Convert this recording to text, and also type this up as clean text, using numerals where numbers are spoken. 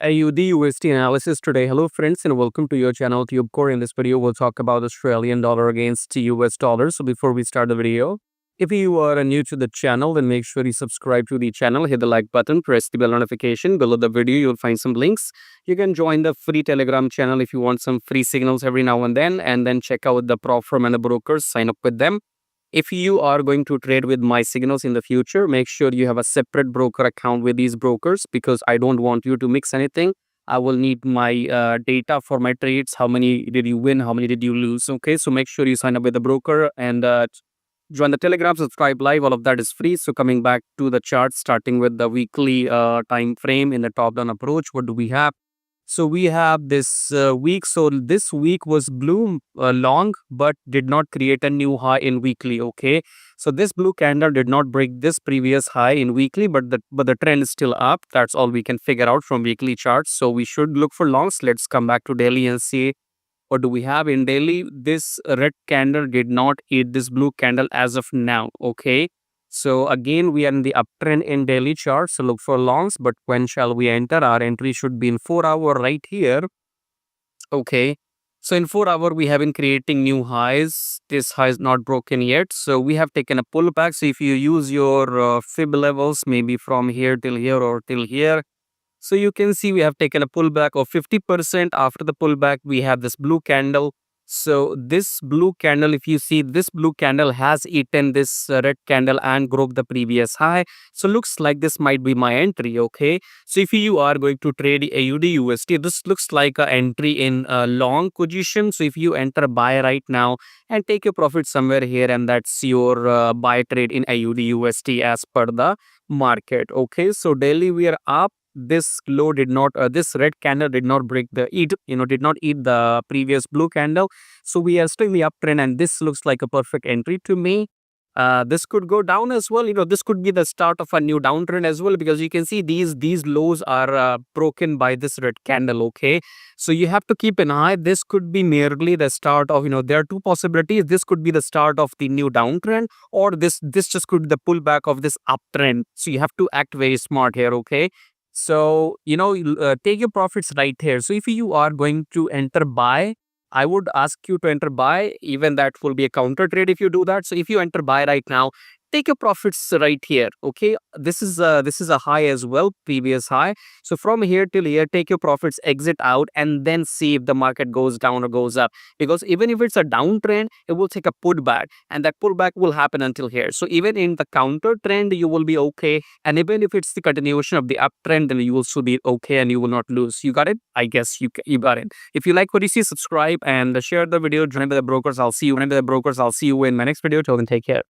AUDUSD analysis today. Hello friends and welcome to your channel TubeCore. In this video, we'll talk about Australian dollar against US dollar. So before we start the video, if you are new to the channel, then make sure you subscribe to the channel, hit the like button, press the bell notification. Below the video, you'll find some links. You can join the free Telegram channel if you want some free signals every now and then check out the prop firm and the brokers, sign up with them. If you are going to trade with my signals in the future, make sure you have a separate broker account with these brokers because I don't want you to mix anything. I will need my data for my trades. How many did you win? How many did you lose? Okay, so make sure you sign up with the broker and join the Telegram, subscribe live. All of that is free. So coming back to the chart, starting with the weekly time frame in the top-down approach, what do we have? So we have this week. So this week was blue long, but did not create a new high in weekly. Okay. So this blue candle did not break this previous high in weekly, but the trend is still up. That's all we can figure out from weekly charts. So we should look for longs. Let's come back to daily and see what do we have in daily. This red candle did not eat this blue candle as of now. Okay. So again, we are in the uptrend in daily chart. So look for longs, but when shall we enter? Our entry should be in 4 hour right here. Okay. So in 4 hour, we have been creating new highs. This high is not broken yet. So we have taken a pullback. So if you use your fib levels, maybe from here till here or till here. So you can see we have taken a pullback of 50%. After the pullback, we have this blue candle. So this blue candle, if you see, this blue candle has eaten this red candle and broke the previous high. So looks like this might be my entry. Okay. So if you are going to trade AUDUSD, this looks like an entry in a long position. So if you enter buy right now and take your profit somewhere here, and that's your buy trade in AUDUSD as per the market. Okay. So daily we are up. This low did not this red candle did not break the did not eat the previous blue candle. So we are still in the uptrend, and this looks like a perfect entry to me. This could go down as well. This could be the start of a new downtrend as well, because you can see these lows are broken by this red candle. Okay, so you have to keep an eye. This could be merely the start of, there are two possibilities. This could be the start of the new downtrend, or this just could be the pullback of this uptrend. So you have to act very smart here. Okay. So, take your profits right here. So if you are going to enter buy, I would ask you to enter buy. Even that will be a counter trade if you do that. So if you enter buy right now, take your profits right here. Okay, this is a high as well, previous high. So from here till here, take your profits, exit out, and then see if the market goes down or goes up. Because even if it's a downtrend, it will take a pullback, and that pullback will happen until here. So even in the counter trend, you will be okay, and even if it's the continuation of the uptrend, then you will still be okay and you will not lose. You got it? I guess you got it. If you like what you see, subscribe and share the video. Join by the brokers. I'll see you in my next video. Till then, take care.